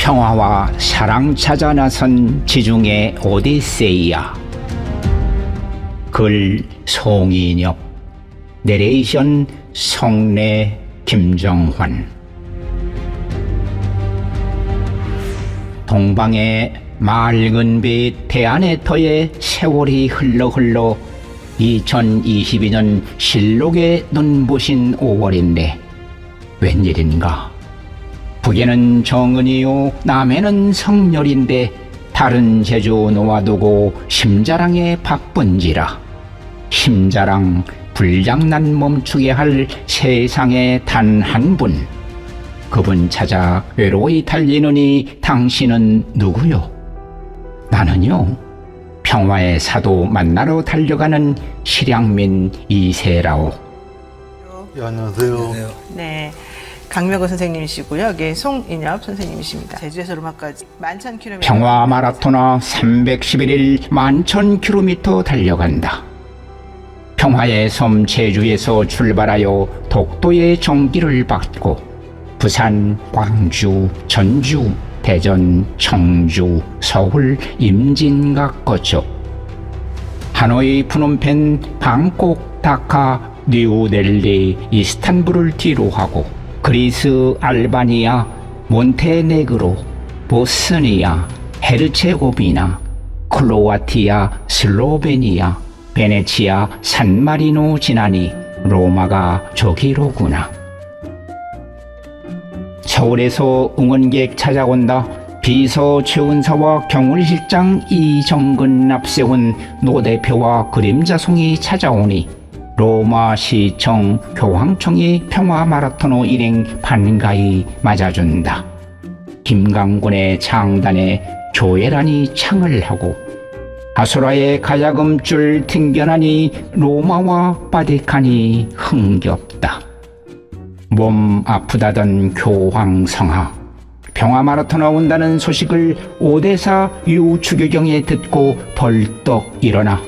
평화와 사랑 찾아 나선 지중해 오디세이야. 글 송인엽, 내레이션 성래 김정환. 동방의 맑은 빛 대안의 터에 세월이 흘러 2022년 실록에 눈부신 5월인데 웬일인가. 북에는 정은이요 남에는 성렬인데 다른 제주 놓아두고 심자랑에 바쁜지라. 심자랑 불장난 멈추게 할 세상에 단 한 분, 그분 찾아 외로이 달리느니 당신은 누구요? 나는요, 평화의 사도 만나러 달려가는 실향민 이세라오. 예, 안녕하세요. 네, 강명호 선생님이시고요. 여기 송인엽 선생님이십니다. 제주에서 로마까지 11,000km. 평화 마라토너 311일 11,000km 달려간다. 평화의 섬 제주에서 출발하여 독도의 정기를 받고 부산, 광주, 전주, 대전, 청주, 서울, 임진각 거쳐 하노이, 푸놈펜, 방콕, 다카, 뉴델리, 이스탄불을 뒤로 하고 그리스, 알바니아, 몬테네그로, 보스니아, 헤르체고비나, 크로아티아, 슬로베니아, 베네치아, 산마리노 지나니 로마가 저기로구나. 서울에서 응원객 찾아온다. 비서 최은사와 경울실장 이정근 앞세운 노 대표와 그림자송이 찾아오니 로마 시청 교황청이 평화 마라토너 일행 반가이 맞아준다. 김강군의 창단에 조혜란이 창을 하고 아수라의 가야금줄 튕겨나니 로마와 바티칸이 흥겹다. 몸 아프다던 교황성하 평화 마라토너 온다는 소식을 오대사 유추교경에 듣고 벌떡 일어나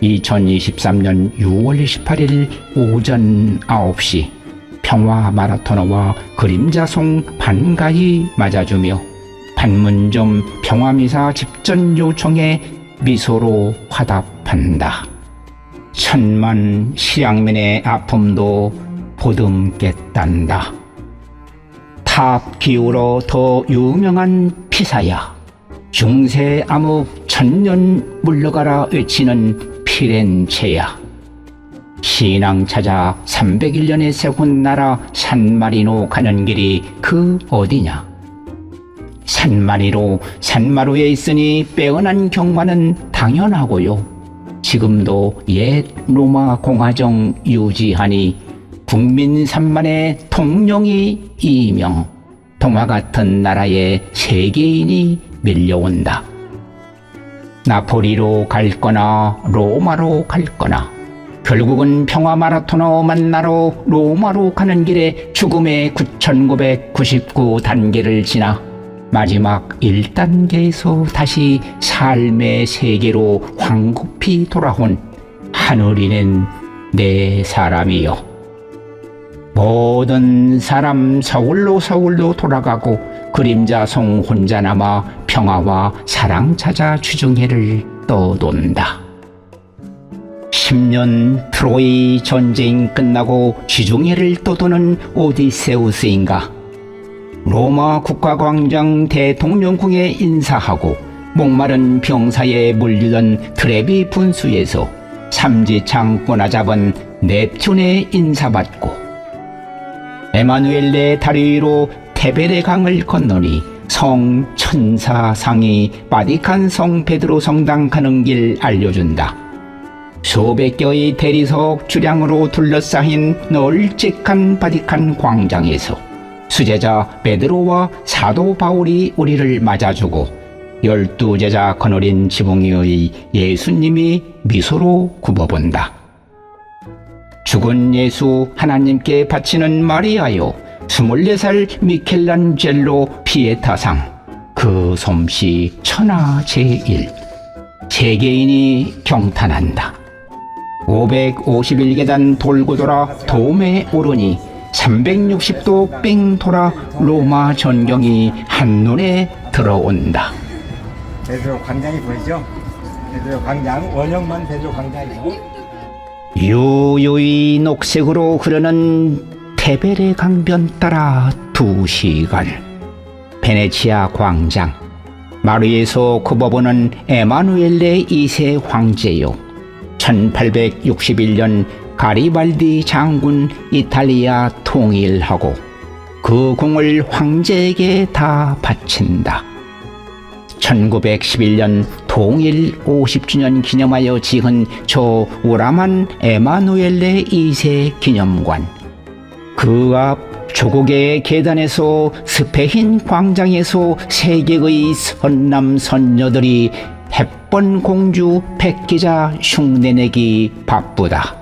2023년 6월 28일 오전 9시 평화 마라토너와 그림자송 반가이 맞아주며 판문점 평화미사 집전 요청에 미소로 화답한다. 천만 실향민의 아픔도 보듬겠단다. 탑 기울어 더 유명한 피사야. 중세 암흑 천년 물러가라 외치는 피렌체야. 신앙 찾아 301년에 세운 나라 산마리노 가는 길이 그 어디냐. 산마루에 있으니 빼어난 경관은 당연하고요. 지금도 옛 로마 공화정 유지하니 국민 3만의 통령이 이명, 동화 같은 나라에 세계인이 밀려온다. 나폴리로 갈 거나 로마로 갈 거나 결국은 평화 마라토너 만나러 로마로 가는 길에 죽음의 9,999 단계를 지나 마지막 1단계에서 다시 삶의 세계로 황급히 돌아온 하늘이는 내 사람이요. 모든 사람 서울로 돌아가고 그림자송 혼자 남아 평화와 사랑 찾아 주중해를 떠돈다. 10년 트로이 전쟁 끝나고 지중해를 떠도는 오디세우스인가. 로마 국가광장 대통령궁에 인사하고 목마른 병사에 물리던 트레비 분수에서 삼지창 꼬나잡은 넵튠의 인사받고 에마누엘레 다리 위로 테베레 강을 건너니 성 천사상이 바티칸 성 베드로 성당 가는 길 알려준다. 수백 개의 대리석 주량으로 둘러싸인 널찍한 바티칸 광장에서 수제자 베드로와 사도 바울이 우리를 맞아주고 12제자 거느린 지붕 위의 예수님이 미소로 굽어본다. 죽은 예수 하나님께 바치는 마리아요, 24살 미켈란젤로 피에타상, 그 솜씨 천하제일. 세계인이 경탄한다. 551계단 돌고 돌아 돔에 오르니 360도 뺑 돌아 로마 전경이 한눈에 들어온다. 베드로 광장이 보이죠? 베드로 광장, 원형만 베드로 광장이고 유유히 녹색으로 흐르는 테베레 강변 따라 2시간 베네치아 광장 마루에서 굽어보는 에마누엘레 2세 황제요 1861년 가리발디 장군 이탈리아 통일하고 그 공을 황제에게 다 바친다. 1911년 통일 50주년 기념하여 지은 저 우람한 에마누엘레 2세 기념관 그 앞 조국의 계단에서 스페인 광장에서 세계의 선남 선녀들이 햇번 공주 백기자 흉내내기 바쁘다.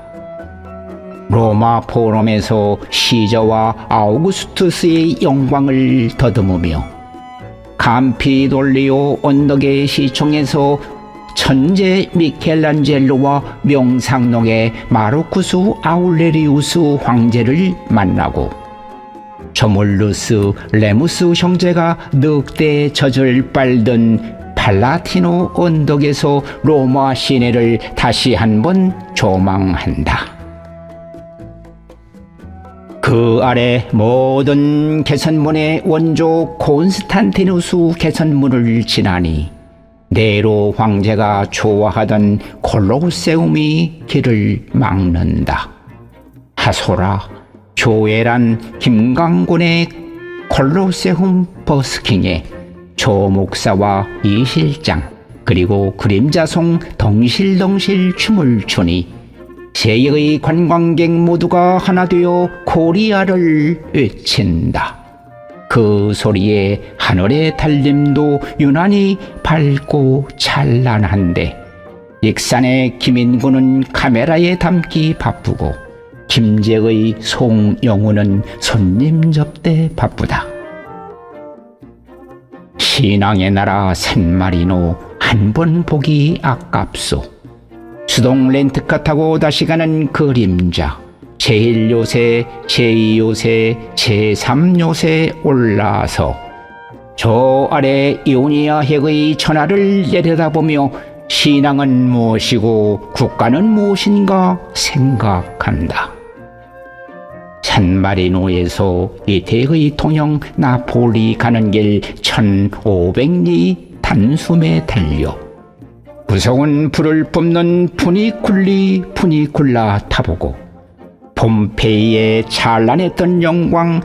로마 포럼에서 시저와 아우구스투스의 영광을 더듬으며 감피돌리오 언덕의 시청에서 천재 미켈란젤로와 명상록의 마르쿠스 아울레리우스 황제를 만나고 저몰루스 레무스 형제가 늑대 젖을 빨던 팔라티노 언덕에서 로마 시내를 다시 한번 조망한다. 그 아래 모든 개선문의 원조 콘스탄티누스 개선문을 지나니 네로 황제가 좋아하던 콜로세움이 길을 막는다. 하소라, 조애란 김강곤의 콜로세움 버스킹에 조 목사와 이 실장 그리고 그림자송 덩실덩실 춤을 추니 세계의 관광객 모두가 하나 되어 코리아를 외친다. 그 소리에 하늘의 달림도 유난히 밝고 찬란한데 익산의 김인구는 카메라에 담기 바쁘고 김제의 송영우는 손님 접대 바쁘다. 신앙의 나라 샌마리노 한 번 보기 아깝소. 수동 렌트카 타고 다시 가는 그림자 제1요새, 제2요새, 제3요새 올라서 저 아래 이오니아 핵의 천하를 내려다보며 신앙은 무엇이고 국가는 무엇인가 생각한다. 산마리노에서 이태의 통영 나폴리 가는 길 1500리 단숨에 달려 무서운 불을 뿜는 푸니쿨라 타보고 폼페이의 찬란했던 영광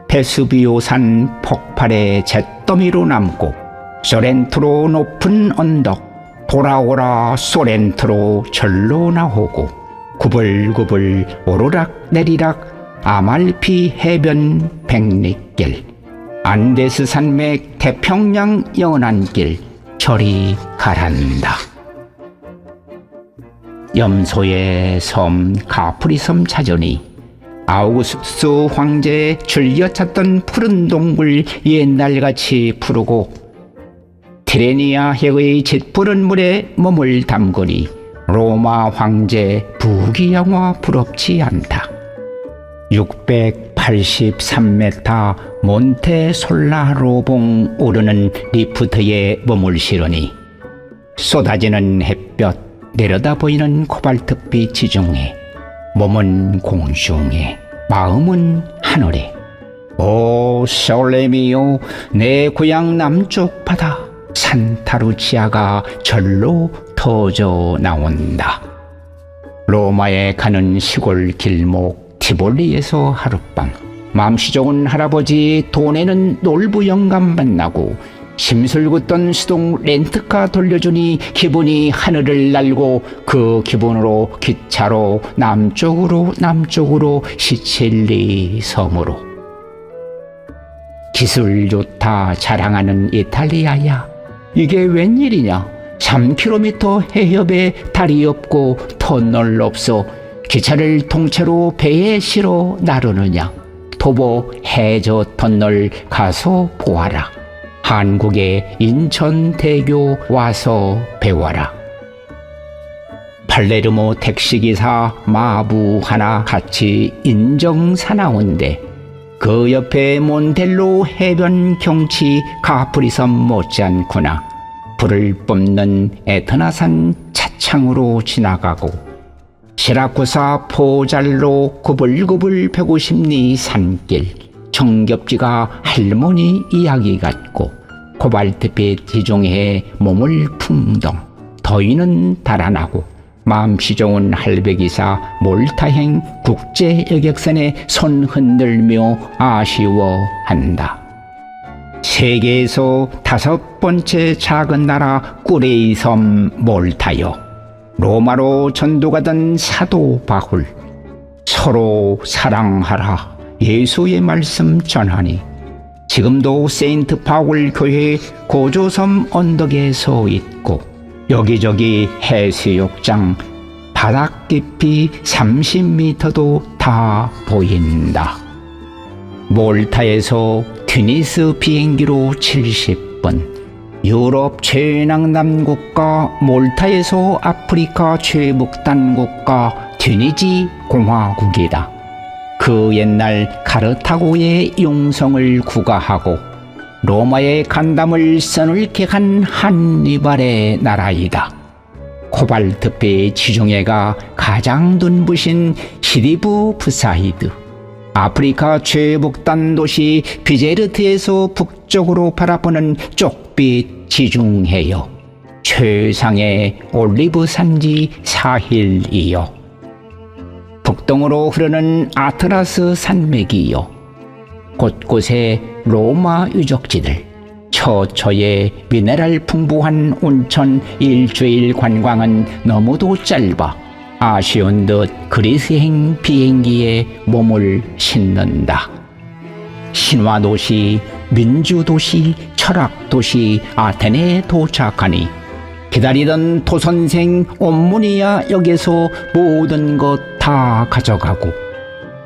베수비오산 폭발의 잿더미로 남고 소렌토로 높은 언덕 보라오라 소렌토로 절로 나오고 구불구불 오르락 내리락 아말피 해변 백리길 안데스 산맥 태평양 연안길 저리 가란다. 염소의 섬 가프리섬 찾으니 아우구스투스 황제의 즐겨 찾던 푸른 동굴 옛날같이 푸르고 티레니아 해의 짙푸른 물에 몸을 담그니 로마 황제 부귀영화 부럽지 않다. 683m 몬테 솔라로봉 오르는 리프트에 몸을 실으니 쏟아지는 햇볕 내려다 보이는 코발트빛 지중해 몸은 공중에 마음은 하늘에 오 솔레미오 내 고향 남쪽 바다 산타루치아가 절로 터져 나온다. 로마에 가는 시골 길목 티볼리에서 하룻밤 맘씨 좋은 할아버지 돈에는 놀부 영감 만나고 심술궂던 수동 렌트카 돌려주니 기분이 하늘을 날고 그 기분으로 기차로 남쪽으로 시칠리 섬으로 기술 좋다 자랑하는 이탈리아야 이게 웬일이냐 3km 해협에 다리 없고 터널 없어 기차를 통째로 배에 실어 나르느냐 도보 해저 터널 가서 보아라 한국의 인천대교 와서 배워라 팔레르모 택시기사 마부 하나 같이 인정사나운데 그 옆에 몬텔로 해변 경치 가프리섬 못지않구나. 불을 뿜는 에트나산 차창으로 지나가고 시라쿠사 포잘로 구불구불 150리 산길 정겹지가 할머니 이야기 같고 코발트빛 지중해에 몸을 풍덩 더위는 달아나고 마음씨 좋은 할배기사 몰타행 국제여객선에 손 흔들며 아쉬워한다. 세계에서 5번째 작은 나라 꾸레이 섬 몰타요. 로마로 전도가던 사도 바울. 서로 사랑하라 예수의 말씀 전하니 지금도 세인트 바울 교회 고조섬 언덕에 서 있고 여기저기 해수욕장 바닥 깊이 30m도 다 보인다. 몰타에서 튜니스 비행기로 70분, 유럽 최남단 국가 몰타에서 아프리카 최북단 국가 튜니지 공화국이다. 그 옛날 카르타고의 용성을 구가하고 로마의 간담을 써늘게 한 한니발의 나라이다. 코발트빛 지중해가 가장 눈부신 시리브 부사이드, 아프리카 최북단 도시 비제르트에서 북쪽으로 바라보는 쪽빛 지중해여, 최상의 올리브 산지 사힐이여, 북동으로 흐르는 아트라스 산맥이여, 곳곳에 로마 유적지들, 처처에 미네랄 풍부한 온천 일주일 관광은 너무도 짧아 아쉬운 듯 그리스행 비행기에 몸을 싣는다. 신화도시, 민주도시, 철학도시 아테네에 도착하니 기다리던 도선생 옴모니아 역에서 모든 것 다 가져가고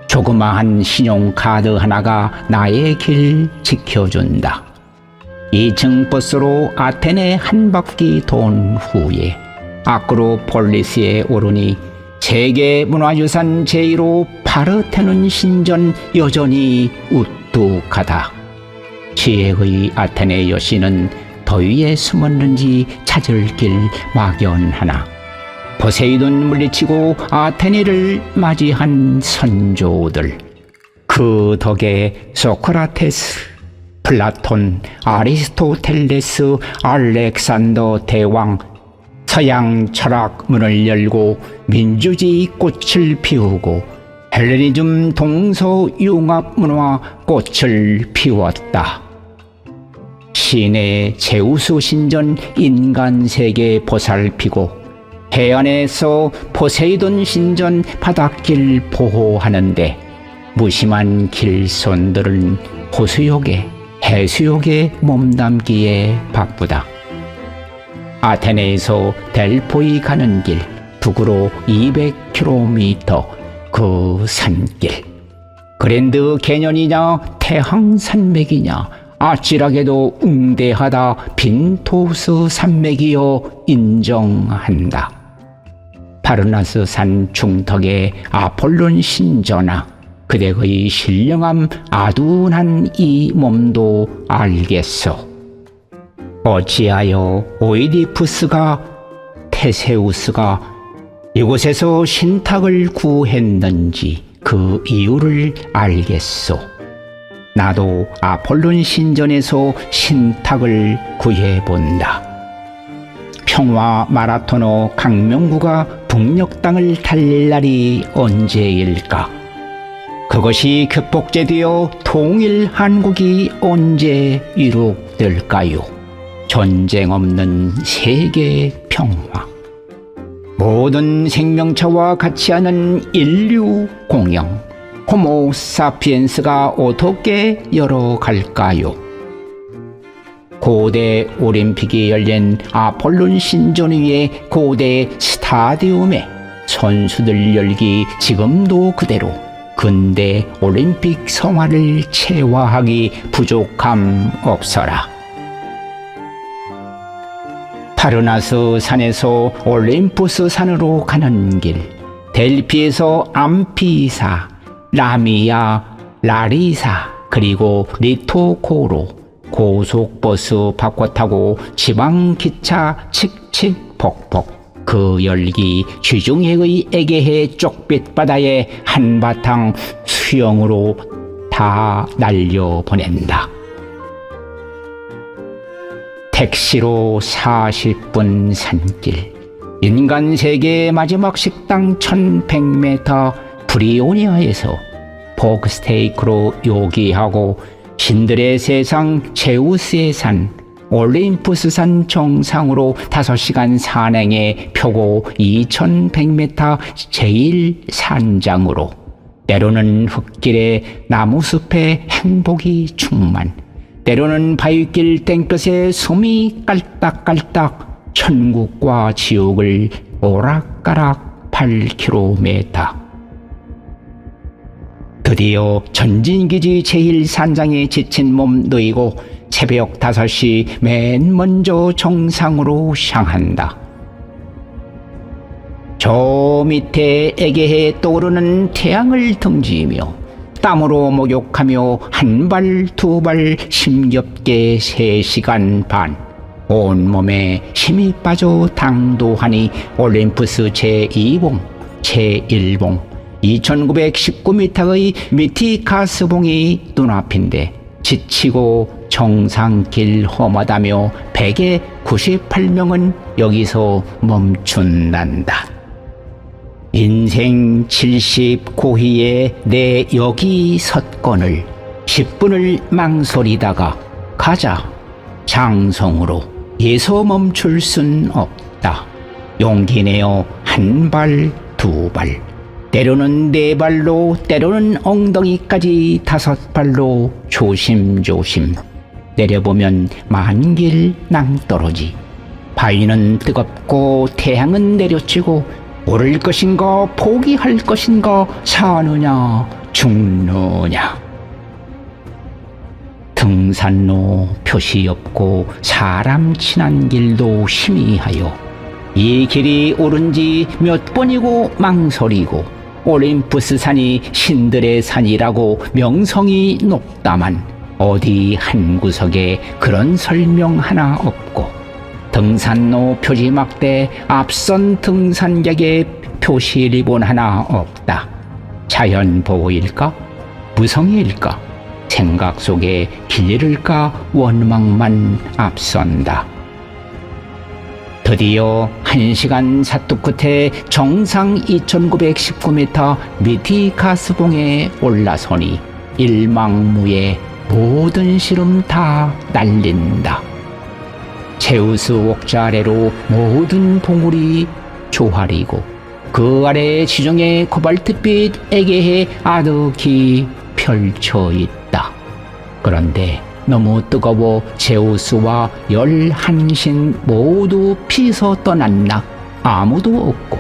조그마한 신용카드 하나가 나의 길 지켜준다. 2층 버스로 아테네 한 바퀴 돈 후에 아크로폴리스에 오르니 세계문화유산 제1호 파르테논 신전 여전히 우뚝하다. 지혜의 아테네 여신은 더위에 숨었는지 찾을 길 막연하나 포세이돈 물리치고 아테네를 맞이한 선조들, 그 덕에 소크라테스, 플라톤, 아리스토텔레스, 알렉산더 대왕, 서양 철학 문을 열고 민주주의 꽃을 피우고 헬레니즘 동서 융합 문화 꽃을 피웠다. 시내 제우스 신전 인간 세계 보살피고 해안에서 포세이돈 신전 바닷길 보호하는데 무심한 길손들은 호수욕에 해수욕에 몸담기에 바쁘다. 아테네에서 델포이 가는 길 북으로 200km 그 산길, 그랜드 캐년이냐 태항산맥이냐 아찔하게도 웅대하다 빈토스 산맥이여 인정한다. 파르나스 산 중턱에 아폴론 신전아, 그대의 신령함 아둔한 이 몸도 알겠소. 어찌하여 오이디푸스가 테세우스가 이곳에서 신탁을 구했는지 그 이유를 알겠소. 나도 아폴론 신전에서 신탁을 구해본다. 평화 마라토너 강명구가 북녘 땅을 달릴 날이 언제일까? 그것이 극복제되어 통일 한국이 언제 이룩될까요? 전쟁 없는 세계 평화, 모든 생명체와 같이 하는 인류 공영, 호모 사피엔스가 어떻게 열어갈까요? 고대 올림픽이 열린 아폴론 신전 위의 고대 스타디움에 선수들 열기 지금도 그대로 근대 올림픽 성화를 체화하기 부족함 없어라. 파르나스 산에서 올림푸스 산으로 가는 길, 델피에서 암피사, 라미아, 라리사, 그리고 리토코로 고속버스 바꿔 타고 지방기차 칙칙폭폭, 그 열기 지중해의 에게해 쪽빛 바다에 한바탕 수영으로 다 날려보낸다. 택시로 40분 산길, 인간 세계의 마지막 식당 1100m 브리오니아에서 포크스테이크로 요기하고 신들의 세상 제우스의 산 올림푸스 산 정상으로 5시간 산행에 표고 2100m 제1산장으로, 때로는 흙길에 나무숲에 행복이 충만, 때로는 바위길 땡볕에 숨이 깔딱깔딱 천국과 지옥을 오락가락 8km. 드디어 전진기지 제1산장에 지친 몸 놓이고 새벽 5시 맨 먼저 정상으로 향한다. 저 밑에 에게해 떠오르는 태양을 등지며 땀으로 목욕하며 한 발 두 발 힘겹게 3시간 반 온몸에 힘이 빠져 당도하니 올림푸스 제2봉, 제1봉 2919m의 미티카스봉이 눈앞인데 지치고 정상길 험하다며 198명은 여기서 멈춘단다. 인생 70고희에 내 여기 섰건을 10분을 망설이다가 가자 장성으로 예서 멈출 순 없다. 용기 내어 한 발 두 발, 때로는 4발로, 때로는 엉덩이까지 5발로 조심조심 내려보면 만길 낭떠러지. 바위는 뜨겁고 태양은 내려치고 오를 것인가 포기할 것인가, 사느냐 죽느냐. 등산로 표시 없고 사람 친한 길도 희미하여 이 길이 옳은지 몇 번이고 망설이고, 올림푸스 산이 신들의 산이라고 명성이 높다만 어디 한 구석에 그런 설명 하나 없고, 등산로 표지막대 앞선 등산객의 표시 리본 하나 없다. 자연보호일까? 무성의일까? 생각 속에 길 잃을까 원망만 앞선다. 드디어 1시간 사뚝 끝에 정상 2919m 미티카스봉에 올라서니 일망무에 모든 시름 다 날린다. 제우스 옥자 아래로 모든 봉우리 조화리고 그 아래 지중해 코발트빛 에게해 아득히 펼쳐 있다. 그런데 너무 뜨거워 제우스와 11신 모두 피서 떠났나 아무도 없고,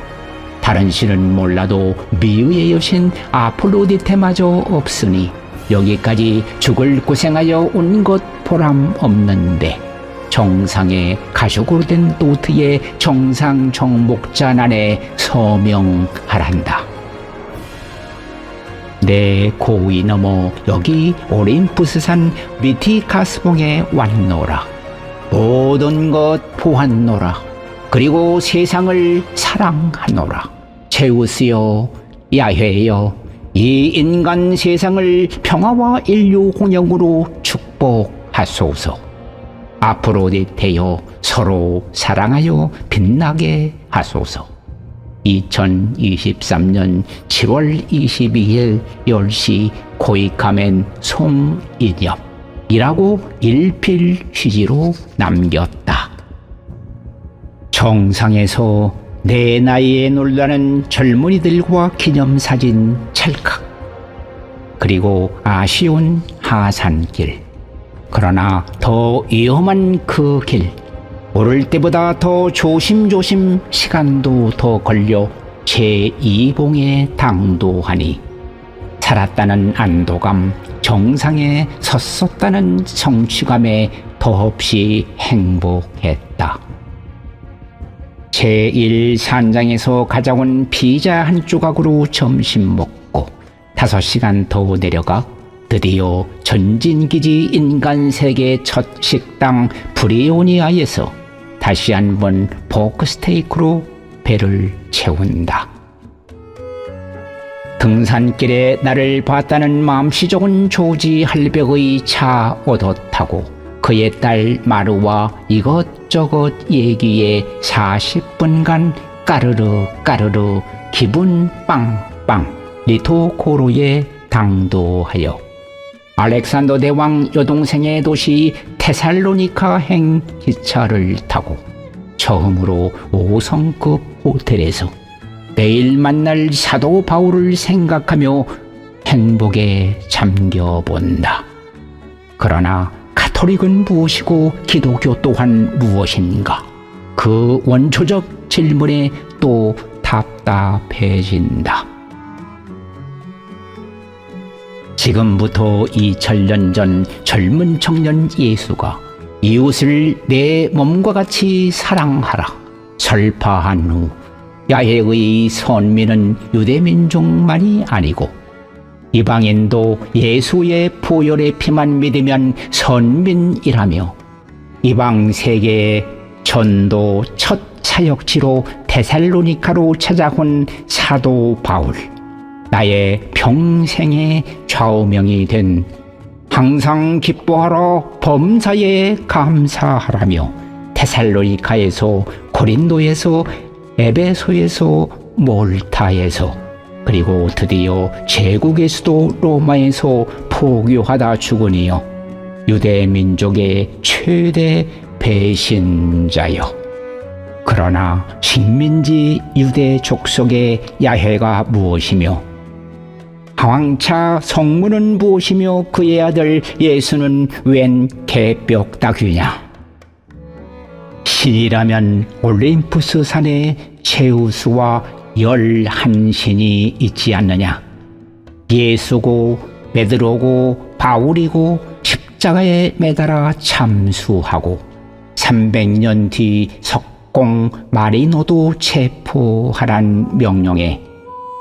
다른 신은 몰라도 미의의 여신 아폴로디테마저 없으니 여기까지 죽을 고생하여 온 것 보람 없는데, 정상에 가죽으로 된 노트에 정상 정복자 난에 서명하란다. 내 고이 넘어 여기 올림푸스산 미티카스봉에 왔노라. 모든 것 보았노라. 그리고 세상을 사랑하노라. 제우스여, 야훼여, 이 인간 세상을 평화와 인류 공영으로 축복하소서. 아프로디테여, 서로 사랑하여 빛나게 하소서. 2023년 7월 22일 10시 코이카멘 송인엽이라고 일필휘지로 남겼다. 정상에서 내 나이에 놀라는 젊은이들과 기념사진 찰칵. 그리고 아쉬운 하산길. 그러나 더 위험한 그 길. 오를 때보다 더 조심조심 시간도 더 걸려 제2봉에 당도하니, 살았다는 안도감, 정상에 섰었다는 성취감에 더없이 행복했다. 제1산장에서 가져온 피자 한 조각으로 점심 먹고 5시간 더 내려가 드디어 전진기지 인간세계 첫 식당 브리오니아에서 다시 한번 포크 스테이크로 배를 채운다. 등산길에 나를 봤다는 맘씨 좋은 조지 할배의 차 얻어 타고 그의 딸 마루와 이것저것 얘기에 40분간 까르르 기분 빵빵 리토코로에 당도하여 알렉산더 대왕 여동생의 도시 테살로니카행 기차를 타고 처음으로 5성급 호텔에서 내일 만날 사도 바울을 생각하며 행복에 잠겨본다. 그러나 가톨릭은 무엇이고 기독교 또한 무엇인가? 그 원초적 질문에 또 답답해진다. 지금부터 2000년 전 젊은 청년 예수가 이웃을 내 몸과 같이 사랑하라 설파한 후 야훼의 선민은 유대민족만이 아니고 이방인도 예수의 보혈의 피만 믿으면 선민이라며 이방 세계의 전도 첫 사역지로 데살로니카로 찾아온 사도 바울, 나의 평생의 좌우명이 된 항상 기뻐하라 범사에 감사하라며 데살로니카에서 고린도에서 에베소에서 몰타에서 그리고 드디어 제국의 수도 로마에서 포교하다 죽으니여 유대 민족의 최대 배신자여. 그러나 식민지 유대 족속의 야훼가 무엇이며 황차 성문은 무엇이며 그의 아들 예수는 웬 개벽다귀냐. 신이라면 올림푸스 산에 제우스와 11신이 있지 않느냐. 예수고 베드로고 바울이고 십자가에 매달아 참수하고 300년 뒤 석공 마리노도 체포하란 명령에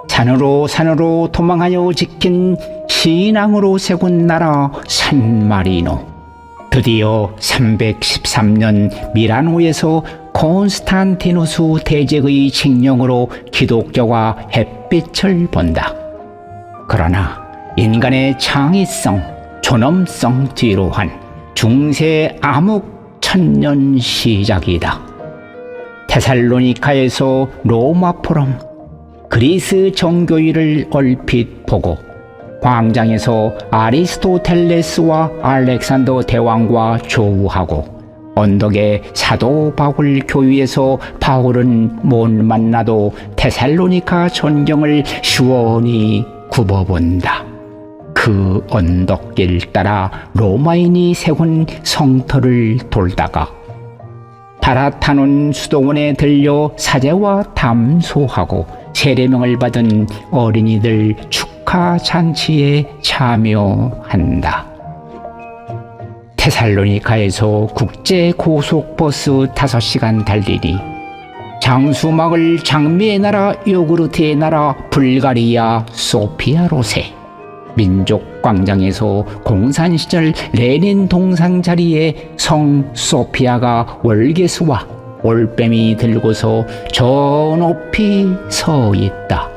산으로 도망하여 지킨 신앙으로 세운 나라 산마리노. 드디어 313년 미라노에서 콘스탄티누스 대제의 칙령으로 기독교가 햇빛을 본다. 그러나 인간의 창의성, 존엄성 뒤로 한 중세 암흑 천년 시작이다. 테살로니카에서 로마 포럼, 그리스 정교회를 얼핏 보고 광장에서 아리스토텔레스와 알렉산더 대왕과 조우하고 언덕의 사도 바울 교회에서 바울은 못 만나도 테살로니카 전경을 시원히 굽어본다. 그 언덕길 따라 로마인이 세운 성터를 돌다가 파라타논 수도원에 들려 사제와 담소하고 세례명을 받은 어린이들 축하 잔치에 참여한다. 테살로니카에서 국제 고속버스 5시간 달리니 장수마을 장미의 나라 요구르트의 나라 불가리아 소피아로세 민족광장에서 공산시절 레닌 동상 자리에 성 소피아가 월계수와 올빼미 들고서 저 높이 서 있다.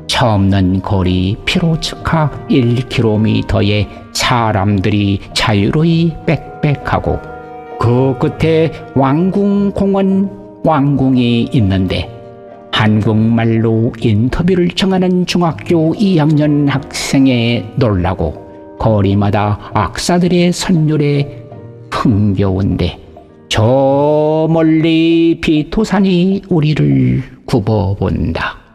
처없는 거리 피로츠카 1km에 사람들이 자유로이 빽빽하고 그 끝에 왕궁공원 왕궁이 있는데 한국말로 인터뷰를 청하는 중학교 2학년 학생에 놀라고 거리마다 악사들의 선율에 흥겨운데 저 멀리 비토산이 우리를 굽어본다.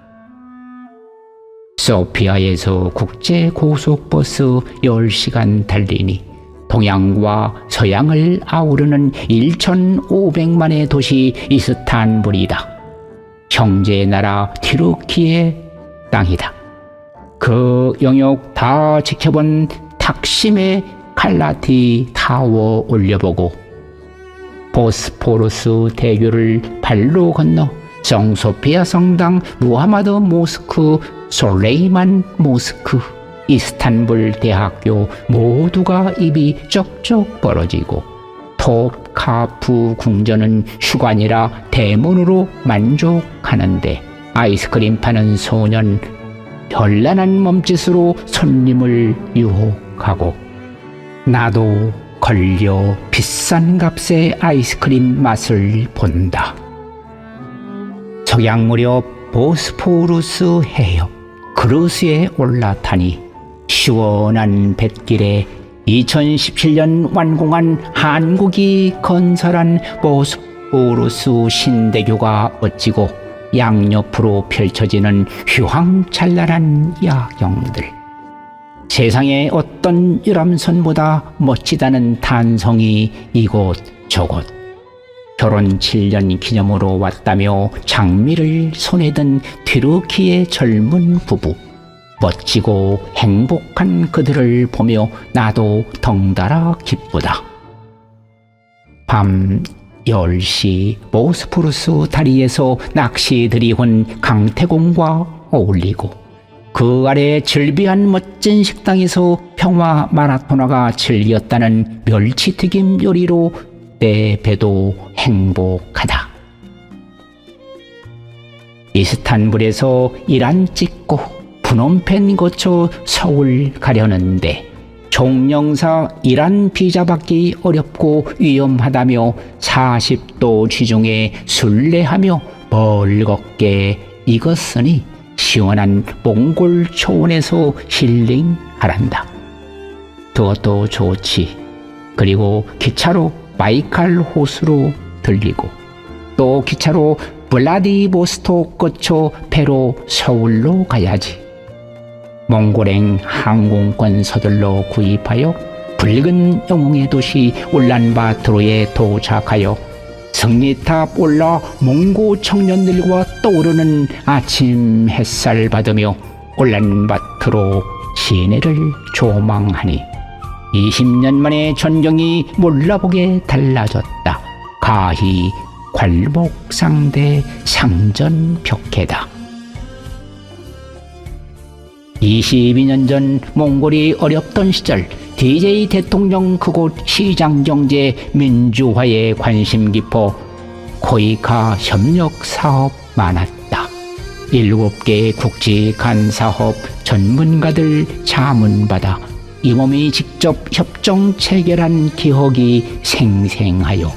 소피아에서 국제 고속버스 10시간 달리니 동양과 서양을 아우르는 1,500만의 도시 이스탄불이다. 형제의 나라 튀르키의 땅이다. 그 영역 다 지켜본 탁심의 칼라티 타워 올려보고 보스포루스 대교를 발로 건너 성소피아 성당, 무하마드 모스크, 솔레이만 모스크, 이스탄불 대학교 모두가 입이 쩍쩍 벌어지고 톱카프 궁전은 휴관이라 대문으로 만족하는데 아이스크림 파는 소년 현란한 몸짓으로 손님을 유혹하고 나도 걸려 비싼 값의 아이스크림 맛을 본다. 석양 무렵 보스포루스 해협 그루스에 올라타니 시원한 뱃길에 2017년 완공한 한국이 건설한 보스포루스 신대교가 멋지고 양옆으로 펼쳐지는 휘황찬란한 야경들. 세상에 어떤 유람선보다 멋지다는 탄성이 이곳 저곳. 결혼 7년 기념으로 왔다며 장미를 손에 든 튀르키의 젊은 부부. 멋지고 행복한 그들을 보며 나도 덩달아 기쁘다. 밤 10시 보스포루스 다리에서 낚시들이 온 강태공과 어울리고 그 아래 즐비한 멋진 식당에서 평화 마라토나가 즐겼다는 멸치튀김 요리로 내 배도 행복하다. 이스탄불에서 이란 찍고 푸놈펜 거쳐 서울 가려는데 종영사 이란 비자 받기 어렵고 위험하다며 40도 지중해 순례하며 멀겋게 익었으니 시원한 몽골 초원에서 힐링하란다. 그것도 좋지. 그리고 기차로 바이칼 호수로 들리고 또 기차로 블라디보스톡 거쳐 배로 서울로 가야지. 몽골행 항공권 서둘러 구입하여 붉은 영웅의 도시 울란바토르에 도착하여 승리탑 올라 몽고 청년들과 떠오르는 아침 햇살 받으며 울란바토르 시내를 조망하니 20년 만에 전경이 몰라보게 달라졌다. 가히 괄목상대 상전벽해다. 22년 전 몽골이 어렵던 시절 DJ 대통령 그곳 시장경제 민주화에 관심 깊어 코이카 협력 사업 많았다. 7개 국지 간사업 전문가들 자문받아 이 몸이 직접 협정 체결한 기억이 생생하여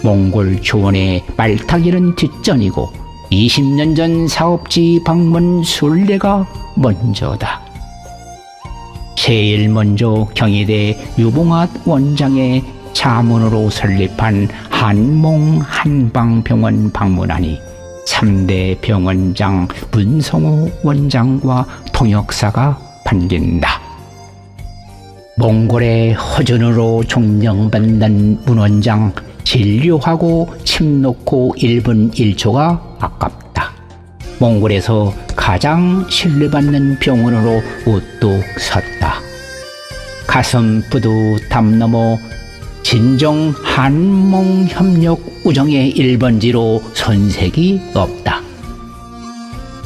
몽골 초원의 말타기는 뒷전이고 20년 전 사업지 방문 순례가 먼저다. 제일 먼저 경희대 유봉학 원장의 자문으로 설립한 한몽 한방병원 방문하니 3대 병원장 문성호 원장과 통역사가 반긴다. 몽골의 허준으로 존경받는 문 원장, 진료하고 침 놓고 1분 1초가 아깝다. 몽골에서 가장 신뢰받는 병원으로 우뚝 섰다. 가슴 뿌듯함 넘어 진정 한몽 협력 우정의 1번지로 손색이 없다.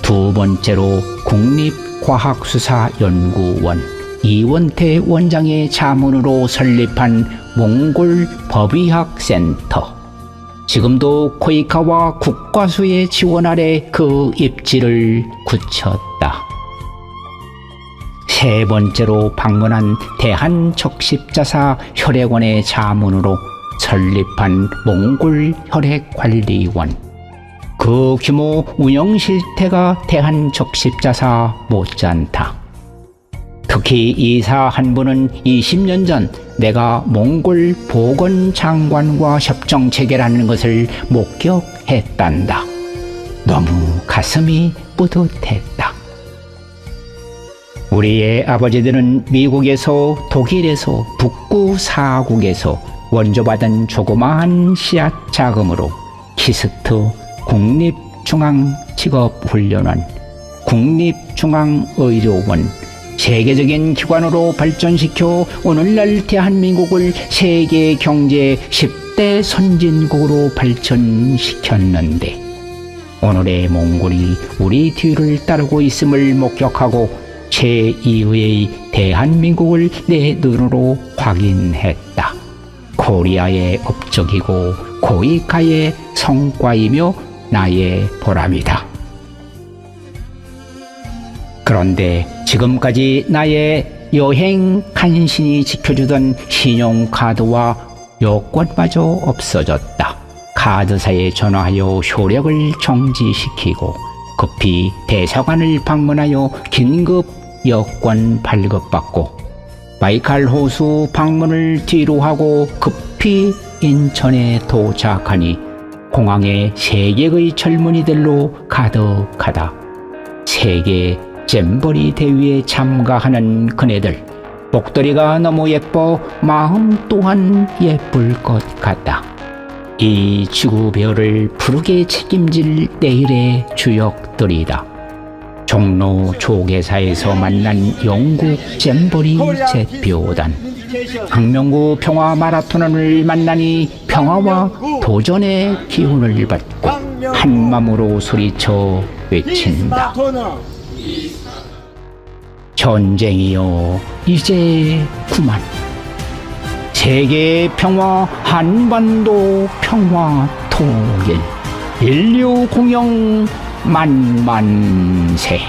두 번째로 국립과학수사연구원 이원태 원장의 자문으로 설립한 몽골 법의학센터. 지금도 코이카와 국과수의 지원 아래 그 입지를 굳혔다. 세 번째로 방문한 대한적십자사 혈액원의 자문으로 설립한 몽골 혈액관리원. 그 규모 운영 실태가 대한적십자사 못지않다. 특히 이사 한 분은 20년 전 내가 몽골 보건장관과 협정 체결하는 것을 목격했단다. 너무 가슴이 뿌듯했다. 우리의 아버지들은 미국에서 독일에서 북구 사국에서 원조받은 조그마한 씨앗 자금으로 키스트 국립중앙직업훈련원, 국립중앙의료원, 세계적인 기관으로 발전시켜 오늘날 대한민국을 세계 경제 10대 선진국으로 발전시켰는데 오늘의 몽골이 우리 뒤를 따르고 있음을 목격하고 제2의 대한민국을 내 눈으로 확인했다. 코리아의 업적이고 고이카의 성과이며 나의 보람이다. 그런데 지금까지 나의 여행 간신히 지켜주던 신용카드와 여권마저 없어졌다. 카드사에 전화하여 효력을 정지시키고 급히 대사관을 방문하여 긴급 여권 발급받고 바이칼 호수 방문을 뒤로 하고 급히 인천에 도착하니 공항에 세계의 젊은이들로 가득하다. 세계 잼버리 대회에 참가하는 그네들, 목도리가 너무 예뻐 마음 또한 예쁠 것 같다. 이 지구별을 푸르게 책임질 내일의 주역들이다. 종로 조계사에서 만난 영국 잼버리 제표단, 강명구 평화 마라토너를 만나니 평화와 도전의 기운을 받고 한마음으로 소리쳐 외친다. 전쟁이여 이제 그만. 세계 평화, 한반도 평화 통일, 인류 공영 만만세.